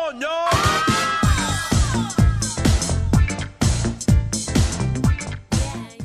on, y'all.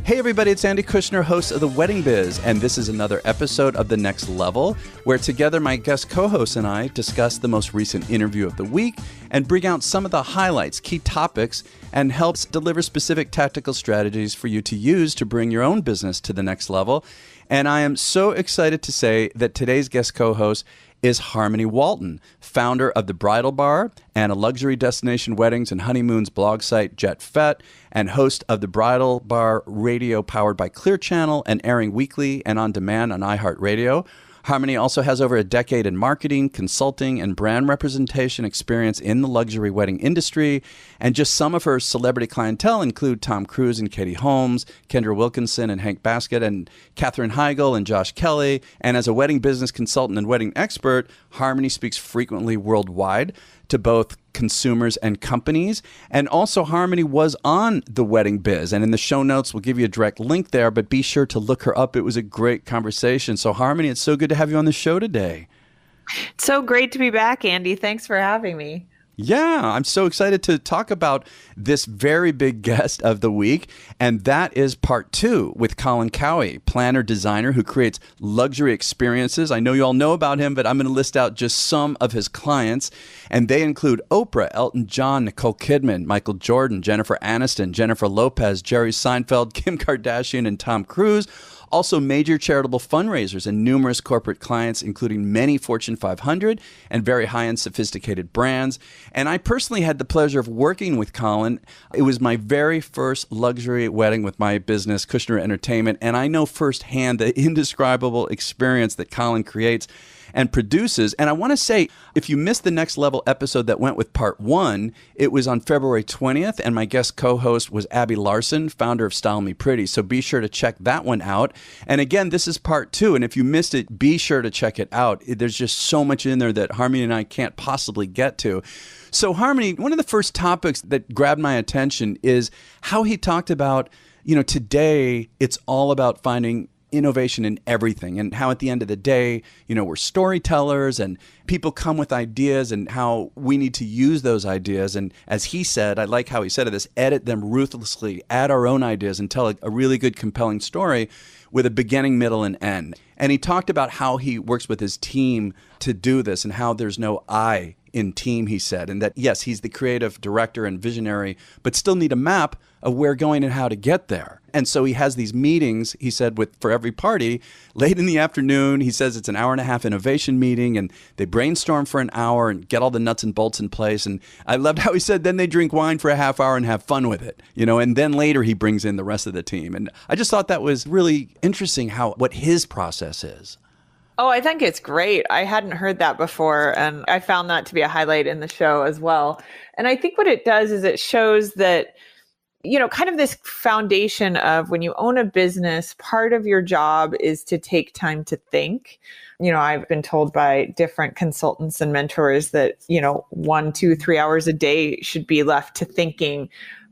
Hey everybody, it's Andy Kushner, host of the Wedding Biz, and this is another episode of The Next Level, where together my guest co-host and I discuss the most recent interview of the week and bring out some of the highlights, key topics, and helps deliver specific tactical strategies for you to use to bring your own business to the next level. And I am so excited to say that today's guest co-host is Harmony Walton, founder of the Bridal Bar and a luxury destination weddings and honeymoons blog site, Fete, and host of the Bridal Bar Radio powered by Clear Channel and airing weekly and on demand on iHeartRadio. Harmony also has over a decade in marketing, consulting, and brand representation experience in the luxury wedding industry. And just some of her celebrity clientele include Tom Cruise and Katie Holmes, Kendra Wilkinson and Hank Baskett, and Katherine Heigl and Josh Kelly. And as a wedding business consultant and wedding expert, Harmony speaks frequently worldwide to both consumers and companies. And also Harmony was on the Wedding Biz, and in the show notes we'll give you a direct link there, but be sure to look her up. It was a great conversation. So Harmony, it's so good to have you on the show today. It's so great to be back, Andy. Thanks for having me. Yeah, I'm so excited to talk about this very big guest of the week, and that is part 2 with Colin Cowie, planner designer who creates luxury experiences. I know you all know about him, but I'm going to list out just some of his clients, and they include Oprah, Elton John, Nicole Kidman, Michael Jordan, Jennifer Aniston, Jennifer Lopez, Jerry Seinfeld, Kim Kardashian, and Tom Cruise. Also major charitable fundraisers and numerous corporate clients, including many Fortune 500 and very high-end sophisticated brands. And I personally had the pleasure of working with Colin. It was my very first luxury wedding with my business, Kushner Entertainment, and I know firsthand the indescribable experience that Colin creates and produces. And I want to say, if you missed the Next Level episode that went with part 1, it was on February 20th, and my guest co-host was Abby Larson, founder of Style Me Pretty. So be sure to check that one out. And again, this is part 2, and if you missed it, be sure to check it out. There's just so much in there that Harmony and I can't possibly get to. So Harmony, one of the first topics that grabbed my attention is how he talked about, today it's all about finding innovation in everything, and how at the end of the day, we're storytellers and people come with ideas and how we need to use those ideas. And as he said, I like how he said this, edit them ruthlessly, add our own ideas and tell a really good, compelling story with a beginning, middle, and end. And he talked about how he works with his team to do this and how there's no I in team, he said, and that, yes, he's the creative director and visionary, but still need a map of where going and how to get there. And so he has these meetings, he said, for every party, late in the afternoon. He says it's an hour-and-a-half innovation meeting, and they brainstorm for an hour and get all the nuts and bolts in place. And I loved how he said then they drink wine for a half hour and have fun with it, and then later he brings in the rest of the team. And I just thought that was really interesting what his process is. Oh, I think it's great. I hadn't heard that before, and I found that to be a highlight in the show as well. And I think what it does is it shows that, kind of this foundation of when you own a business, part of your job is to take time to think. I've been told by different consultants and mentors that, 1, 2, 3 hours a day should be left to thinking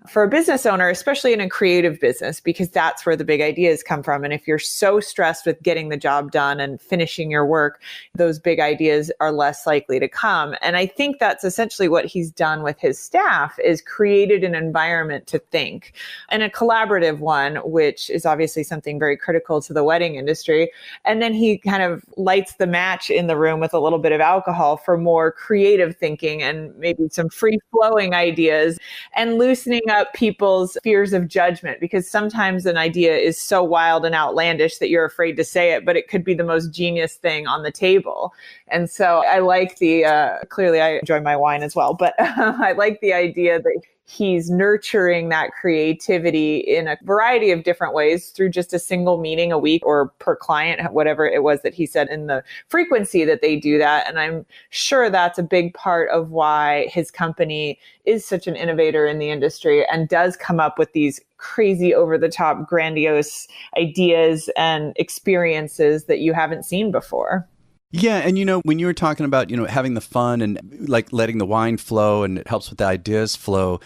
for a business owner, especially in a creative business, because that's where the big ideas come from. And if you're so stressed with getting the job done and finishing your work, those big ideas are less likely to come. And I think that's essentially what he's done with his staff, is created an environment to think, and a collaborative one, which is obviously something very critical to the wedding industry. And then he kind of lights the match in the room with a little bit of alcohol for more creative thinking and maybe some free-flowing ideas, and loosening up people's fears of judgment, because sometimes an idea is so wild and outlandish that you're afraid to say it, but it could be the most genius thing on the table. And so I like clearly I enjoy my wine as well, but I like the idea that he's nurturing that creativity in a variety of different ways through just a single meeting a week or per client, whatever it was that he said, in the frequency that they do that. And I'm sure that's a big part of why his company is such an innovator in the industry and does come up with these crazy, over-the-top, grandiose ideas and experiences that you haven't seen before. Yeah. And, when you were talking about, having the fun and like letting the wine flow and it helps with the ideas flow,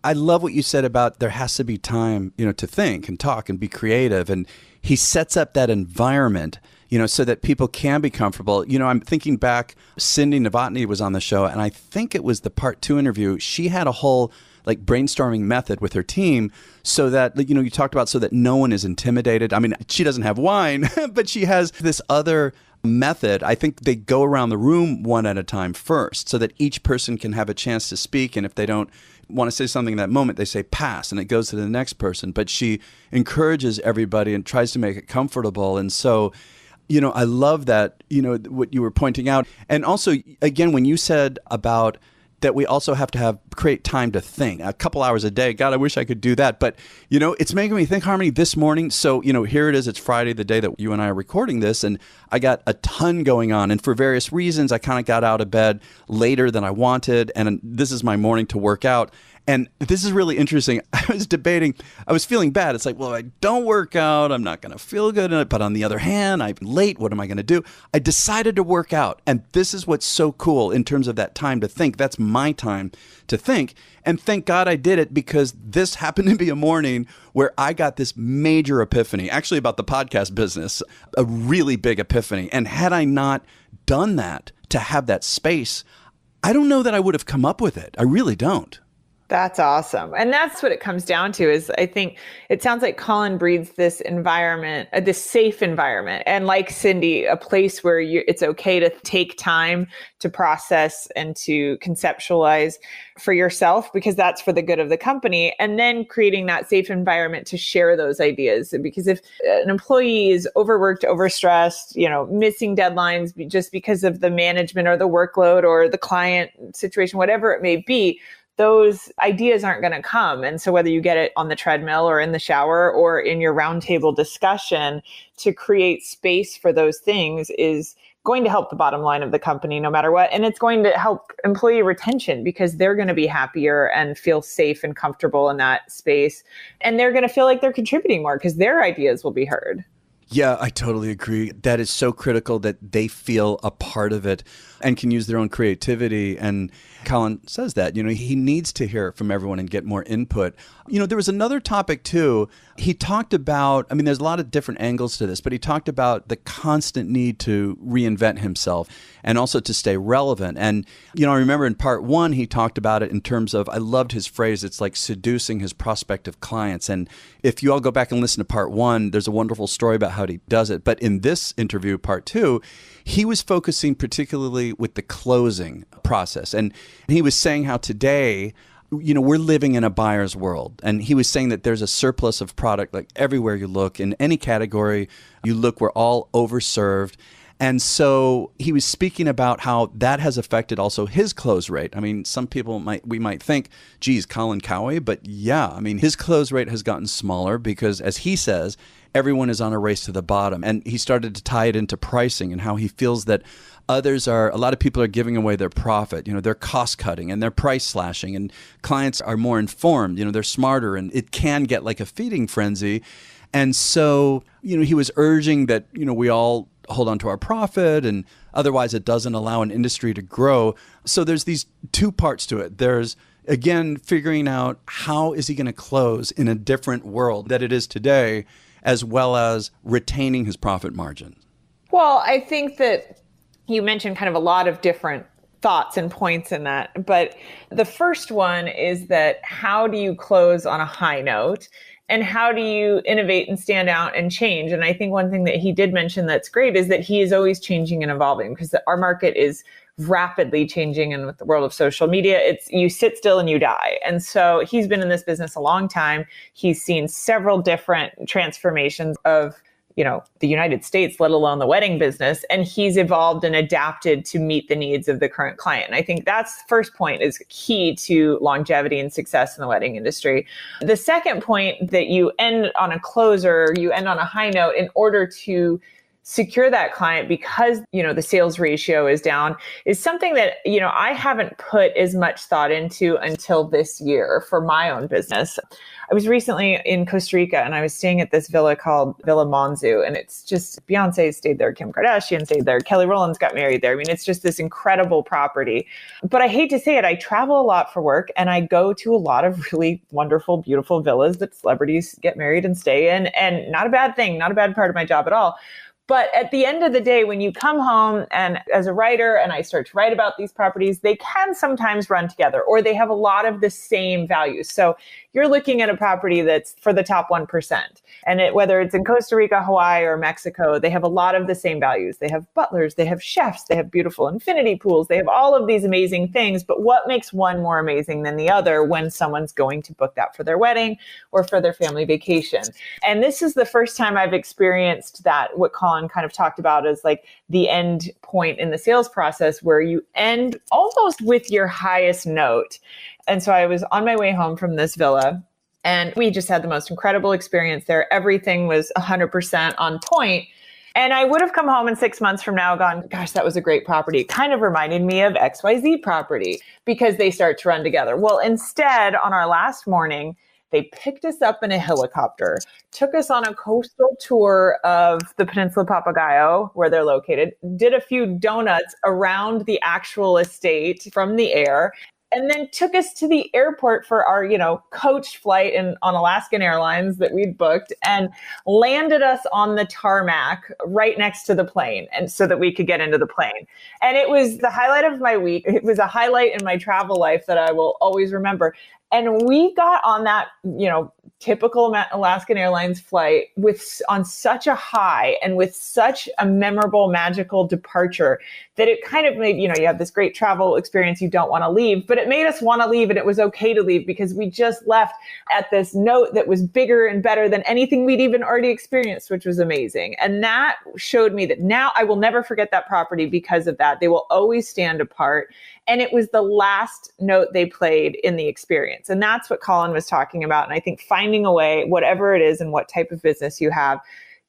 I love what you said about there has to be time, to think and talk and be creative. And he sets up that environment so that people can be comfortable. I'm thinking back, Cindy Novotny was on the show, and I think it was the part 2 interview. She had a whole brainstorming method with her team so that, you talked about so that no one is intimidated. I mean, she doesn't have wine, but she has this other method. I think they go around the room one at a time first so that each person can have a chance to speak. And if they don't want to say something in that moment, they say pass and it goes to the next person. But she encourages everybody and tries to make it comfortable. And so, I love that, what you were pointing out. And also, again, when you said about that we also have to create time to think a couple hours a day. God, I wish I could do that. But, it's making me think, Harmony, this morning. So, here it is. It's Friday, the day that you and I are recording this. And I got a ton going on. And for various reasons, I kind of got out of bed later than I wanted. And this is my morning to work out. And this is really interesting. I was feeling bad. It's like, well, if I don't work out, I'm not going to feel good in it. But on the other hand, I'm late. What am I going to do? I decided to work out. And this is what's so cool in terms of that time to think. That's my time to think. And thank God I did it, because this happened to be a morning where I got this major epiphany, actually about the podcast business, a really big epiphany. And had I not done that to have that space, I don't know that I would have come up with it. I really don't. That's awesome. And that's what it comes down to is, I think it sounds like Colin breeds this environment, this safe environment. And like Cindy, a place where it's okay to take time to process and to conceptualize for yourself, because that's for the good of the company. And then creating that safe environment to share those ideas. Because if an employee is overworked, overstressed, missing deadlines just because of the management or the workload or the client situation, whatever it may be, those ideas aren't going to come. And so whether you get it on the treadmill or in the shower or in your roundtable discussion, to create space for those things is going to help the bottom line of the company no matter what. And it's going to help employee retention, because they're going to be happier and feel safe and comfortable in that space. And they're going to feel like they're contributing more because their ideas will be heard. Yeah, I totally agree. That is so critical that they feel a part of it and can use their own creativity. And Colin says that, he needs to hear from everyone and get more input. There was another topic too. He talked about, there's a lot of different angles to this, but he talked about the constant need to reinvent himself and also to stay relevant. And, I remember in part 1, he talked about it in terms of, I loved his phrase, it's like seducing his prospective clients. And if you all go back and listen to part 1, there's a wonderful story about how he does it. But in this interview, part 2, he was focusing particularly with the closing process. And he was saying how today, we're living in a buyer's world. And he was saying that there's a surplus of product, like everywhere you look, in any category you look, we're all overserved. And so he was speaking about how that has affected also his close rate. Some people we might think, geez, Colin Cowie, but yeah, his close rate has gotten smaller because, as he says, everyone is on a race to the bottom. And he started to tie it into pricing and how he feels that a lot of people are giving away their profit. They're cost cutting and they're price slashing, and clients are more informed, they're smarter, and it can get like a feeding frenzy. And so, he was urging that, we all hold on to our profit, and otherwise it doesn't allow an industry to grow. So there's these two parts to it. There's, again, figuring out how is he going to close in a different world that it is today, as well as retaining his profit margin. Well, I think that you mentioned kind of a lot of different thoughts and points in that. But the first one is that how do you close on a high note? And how do you innovate and stand out and change? And I think one thing that he did mention that's great is that he is always changing and evolving, because our market is rapidly changing. And with the world of social media, it's you sit still and you die. And so he's been in this business a long time. He's seen several different transformations of the United States, let alone the wedding business. And he's evolved and adapted to meet the needs of the current client. And I think that's the first point, is key to longevity and success in the wedding industry. The second point, that you end on a closer, you end on a high note in order to secure that client, because, the sales ratio is down, is something that, I haven't put as much thought into until this year for my own business. I was recently in Costa Rica and I was staying at this villa called Villa Monzu, and it's just, Beyonce stayed there, Kim Kardashian stayed there, Kelly Rowland's got married there. It's just this incredible property. But I hate to say it, I travel a lot for work, and I go to a lot of really wonderful, beautiful villas that celebrities get married and stay in, and not a bad thing, not a bad part of my job at all. But at the end of the day, when you come home and as a writer and I start to write about these properties, they can sometimes run together or they have a lot of the same values. So you're looking at a property that's for the top 1%. And whether it's in Costa Rica, Hawaii, or Mexico, they have a lot of the same values. They have butlers, they have chefs, they have beautiful infinity pools, they have all of these amazing things. But what makes one more amazing than the other when someone's going to book that for their wedding or for their family vacation? And this is the first time I've experienced that, what Colin kind of talked about as like the end point in the sales process, where you end almost with your highest note. And so I was on my way home from this villa and we just had the most incredible experience there. Everything was 100% on point. And I would have come home in 6 months from now gone, gosh, that was a great property. It kind of reminded me of XYZ property because they start to run together. Well, instead, on our last morning, they picked us up in a helicopter, took us on a coastal tour of the Peninsula Papagayo, where they're located, did a few donuts around the actual estate from the air, and then took us to the airport for our, coach flight on Alaskan Airlines that we'd booked, and landed us on the tarmac right next to the plane, and so that we could get into the plane. And it was the highlight of my week. It was a highlight in my travel life that I will always remember. And we got on that, typical Alaskan Airlines flight on such a high and with such a memorable, magical departure that it kind of made, you have this great travel experience you don't want to leave, but it made us want to leave, and it was okay to leave because we just left at this note that was bigger and better than anything we'd even already experienced, which was amazing. And that showed me that now I will never forget that property because of that. They will always stand apart. And it was the last note they played in the experience. And that's what Colin was talking about. And I think finding a way, whatever it is and what type of business you have,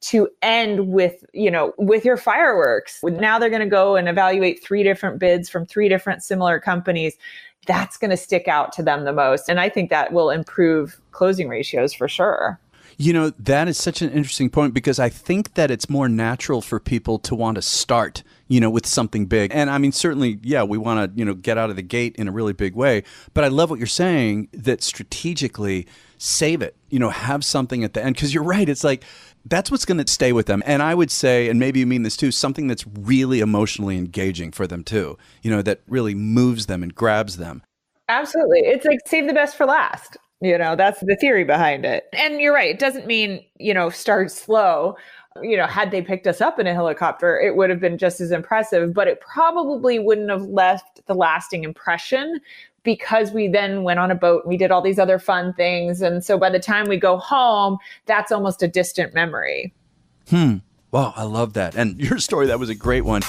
to end with your fireworks. Now they're going to go and evaluate 3 different bids from 3 different similar companies. That's going to stick out to them the most. And I think that will improve closing ratios for sure. That is such an interesting point, because I think that it's more natural for people to want to start, with something big. And I mean, certainly, yeah, we want to, get out of the gate in a really big way. But I love what you're saying, that strategically save it, have something at the end. Because you're right. It's like, that's what's going to stay with them. And I would say, and maybe you mean this too, something that's really emotionally engaging for them too, that really moves them and grabs them. Absolutely. It's like save the best for last. That's the theory behind it. And you're right. It doesn't mean, start slow. Had they picked us up in a helicopter, it would have been just as impressive, but it probably wouldn't have left the lasting impression, because we then went on a boat and we did all these other fun things. And so by the time we go home, that's almost a distant memory. Wow, I love that. And your story, that was a great one.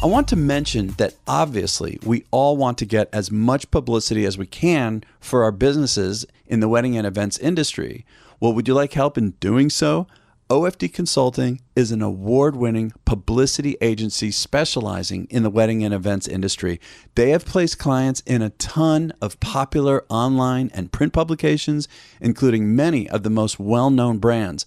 I want to mention that obviously we all want to get as much publicity as we can for our businesses in the wedding and events industry. Well, would you like help in doing so? OFD Consulting is an award-winning publicity agency specializing in the wedding and events industry. They have placed clients in a ton of popular online and print publications, including many of the most well-known brands.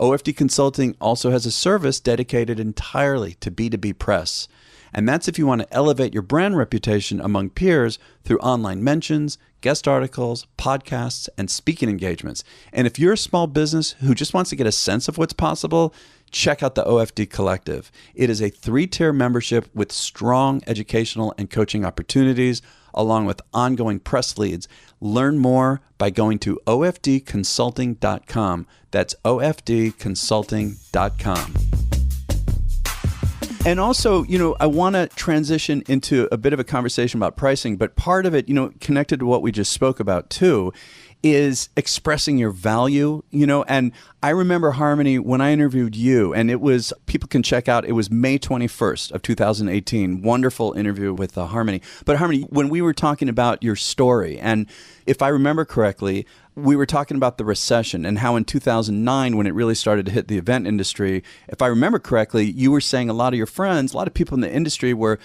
OFD Consulting also has a service dedicated entirely to B2B press. And that's if you want to elevate your brand reputation among peers through online mentions, guest articles, podcasts, and speaking engagements. And if you're a small business who just wants to get a sense of what's possible, check out the OFD Collective. It is a 3-tier membership with strong educational and coaching opportunities, along with ongoing press leads. Learn more by going to ofdconsulting.com. That's ofdconsulting.com. And also, I want to transition into a bit of a conversation about pricing, but part of it, connected to what we just spoke about too, is expressing your value, and I remember, Harmony, when I interviewed you, and it was, people can check out, it was May 21st of 2018, wonderful interview with Harmony. But Harmony, when we were talking about your story, and if I remember correctly, we were talking about the recession and how in 2009, when it really started to hit the event industry, if I remember correctly, you were saying a lot of your friends, a lot of people in the industry were,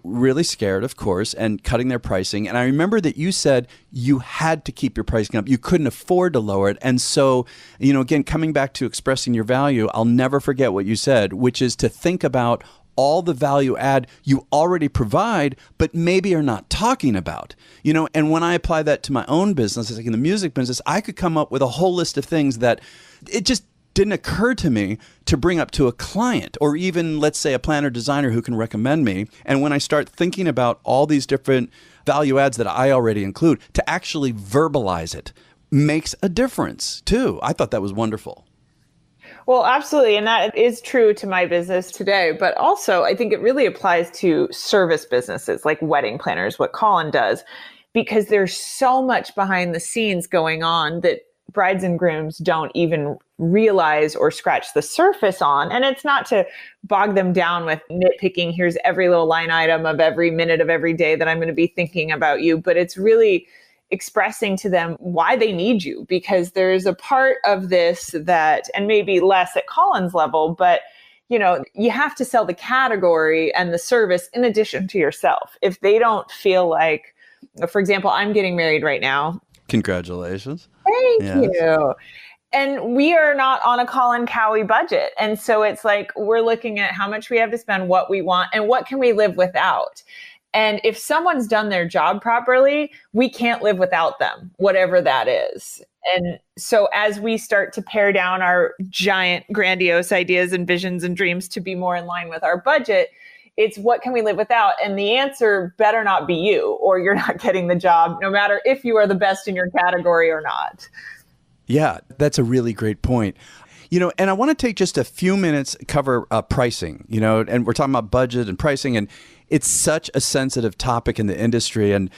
really scared, of course, and cutting their pricing. And I remember that you said you had to keep your pricing up. You couldn't afford to lower it. And so, again, coming back to expressing your value, I'll never forget what you said, which is to think about all the value add you already provide, but maybe are not talking about, and when I apply that to my own business, like in the music business, I could come up with a whole list of things that it just didn't occur to me to bring up to a client or even, let's say, a planner designer who can recommend me. And when I start thinking about all these different value adds that I already include, to actually verbalize it makes a difference too. I thought that was wonderful. Well, absolutely. And that is true to my business today. But also, I think it really applies to service businesses like wedding planners, what Colin does, because there's so much behind the scenes going on that brides and grooms don't even realize or scratch the surface on. And it's not to bog them down with nitpicking, here's every little line item of every minute of every day that I'm going to be thinking about you, but it's really expressing to them why they need you, because there's a part of this that, and maybe less at Colin's level, but you have to sell the category and the service in addition to yourself. If they don't feel like, for example, I'm getting married right now. Congratulations. Thank you. And we are not on a Colin Cowie budget. And so it's like, we're looking at how much we have to spend, what we want, and what can we live without. And if someone's done their job properly, we can't live without them, whatever that is. And so as we start to pare down our giant, grandiose ideas and visions and dreams to be more in line with our budget, it's what can we live without? And the answer better not be you, or you're not getting the job, no matter if you are the best in your category or not. Yeah, that's a really great point. And I want to take just a few minutes, cover pricing, and we're talking about budget and pricing, and it's such a sensitive topic in the industry. And,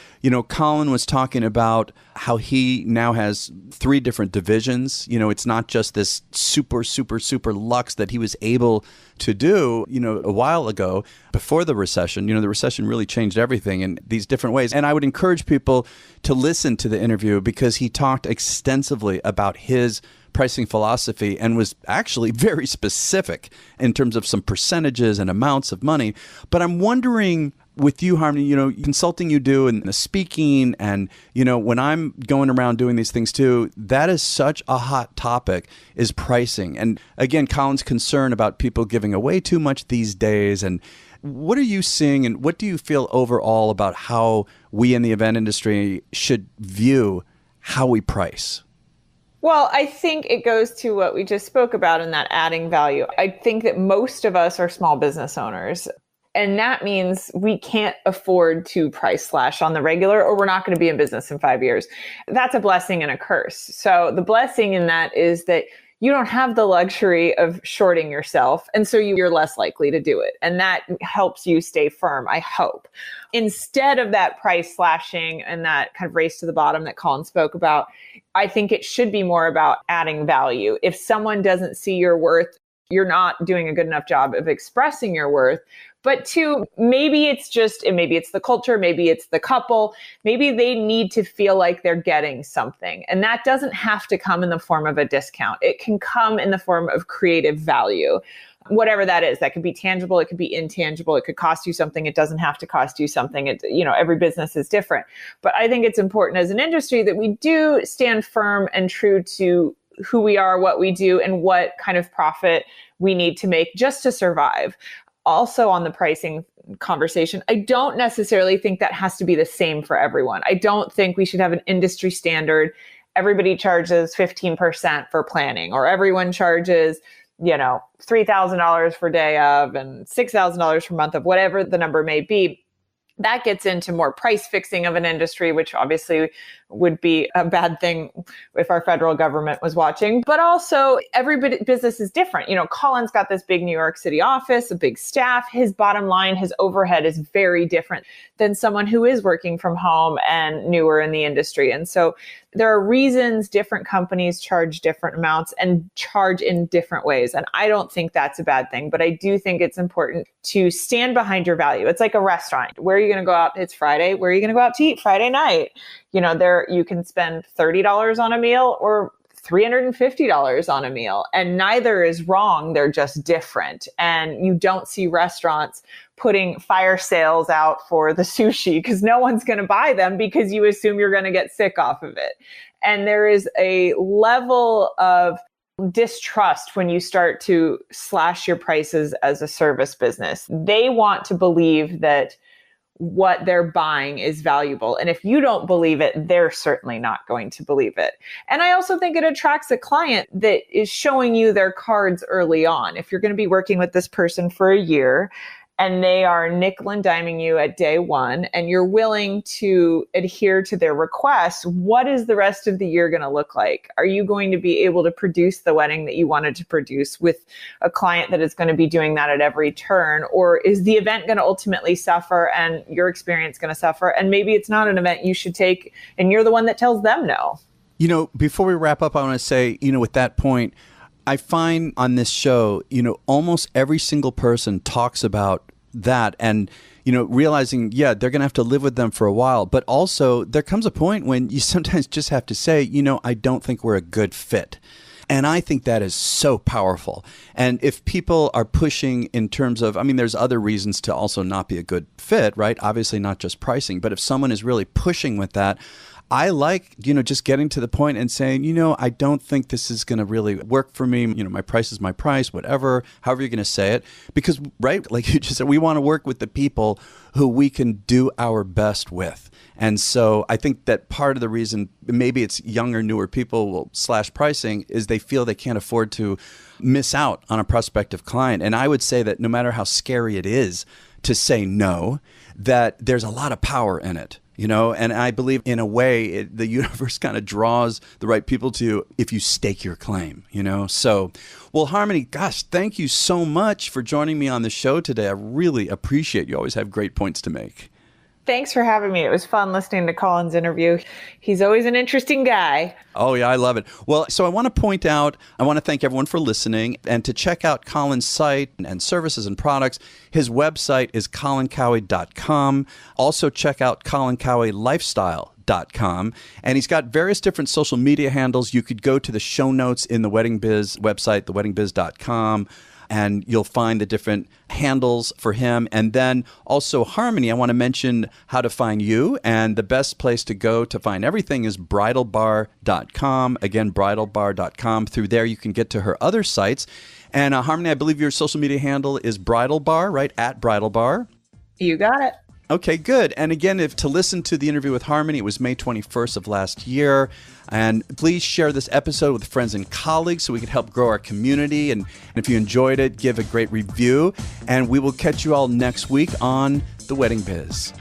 Colin was talking about how he now has 3 different divisions. It's not just this super, super, super luxe that he was able to do, a while ago before the recession. The recession really changed everything in these different ways. And I would encourage people to listen to the interview because he talked extensively about his pricing philosophy and was actually very specific in terms of some percentages and amounts of money. But I'm wondering with you, Harmony, consulting you do and the speaking and, when I'm going around doing these things too, that is such a hot topic is pricing. And again, Colin's concern about people giving away too much these days. And what are you seeing and what do you feel overall about how we in the event industry should view how we price? Well, I think it goes to what we just spoke about in that adding value. I think that most of us are small business owners, and that means we can't afford to price slash on the regular, or we're not going to be in business in 5 years. That's a blessing and a curse. So the blessing in that is that you don't have the luxury of shorting yourself, and so you're less likely to do it. And that helps you stay firm, I hope. Instead of that price slashing and that kind of race to the bottom that Colin spoke about, I think it should be more about adding value. If someone doesn't see your worth, you're not doing a good enough job of expressing your worth. But 2, maybe it's the culture, maybe it's the couple, maybe they need to feel like they're getting something. And that doesn't have to come in the form of a discount. It can come in the form of creative value, whatever that is. That could be tangible, it could be intangible, it could cost you something, it doesn't have to cost you something. Every business is different. But I think it's important as an industry that we do stand firm and true to who we are, what we do, and what kind of profit we need to make just to survive. Also on the pricing conversation, I don't necessarily think that has to be the same for everyone. I don't think we should have an industry standard. Everybody charges 15% for planning, or everyone charges, $3,000 for day of and $6,000 for month of, whatever the number may be. That gets into more price fixing of an industry, which obviously would be a bad thing if our federal government was watching. But also, every business is different. Colin's got this big New York City office, a big staff. His bottom line, his overhead is very different than someone who is working from home and newer in the industry. And so there are reasons different companies charge different amounts and charge in different ways. And I don't think that's a bad thing, but I do think it's important to stand behind your value. It's like a restaurant. Where are you going to go out? It's Friday. Where are you going to go out to eat? Friday night. There you can spend $30 on a meal or $350 on a meal, and neither is wrong. They're just different. And you don't see restaurants putting fire sales out for the sushi because no one's going to buy them because you assume you're going to get sick off of it. And there is a level of distrust when you start to slash your prices as a service business. They want to believe that what they're buying is valuable. And if you don't believe it, they're certainly not going to believe it. And I also think it attracts a client that is showing you their cards early on. If you're going to be working with this person for a year and they are nickel and diming you at day one, and you're willing to adhere to their requests, what is the rest of the year going to look like? Are you going to be able to produce the wedding that you wanted to produce with a client that is going to be doing that at every turn? Or is the event going to ultimately suffer and your experience going to suffer? And maybe it's not an event you should take and you're the one that tells them no. Before we wrap up, I want to say, with that point, I find on this show, almost every single person talks about that and, realizing, they're going to have to live with them for a while. But also there comes a point when you sometimes just have to say, I don't think we're a good fit. And I think that is so powerful. And if people are pushing in terms of, there's other reasons to also not be a good fit, right? Obviously not just pricing, but if someone is really pushing with that, I like, just getting to the point and saying, I don't think this is going to really work for me. My price is my price, whatever, however you're going to say it. Because, right, like you just said, we want to work with the people who we can do our best with. And so I think that part of the reason maybe it's younger, newer people will slash pricing is they feel they can't afford to miss out on a prospective client. And I would say that no matter how scary it is to say no, that there's a lot of power in it. And I believe in a way the universe kind of draws the right people to you if you stake your claim, So, well, Harmony, gosh, thank you so much for joining me on the show today. I really appreciate you. Always have great points to make. Thanks for having me. It was fun listening to Colin's interview. He's always an interesting guy. Oh, yeah, I love it. Well, so I want to thank everyone for listening and to check out Colin's site and services and products. His website is colincowie.com. Also check out colincowielifestyle.com. And he's got various different social media handles. You could go to the show notes in the Wedding Biz website, theweddingbiz.com. And you'll find the different handles for him. And then also Harmony, I want to mention how to find you. And the best place to go to find everything is bridalbar.com. Again, bridalbar.com. Through there, you can get to her other sites. And Harmony, I believe your social media handle is Bridal Bar, right? At Bridal Bar. You got it. Okay, good. And again, to listen to the interview with Harmony, it was May 21st of last year. And please share this episode with friends and colleagues so we can help grow our community. And if you enjoyed it, give a great review. And we will catch you all next week on The Wedding Biz.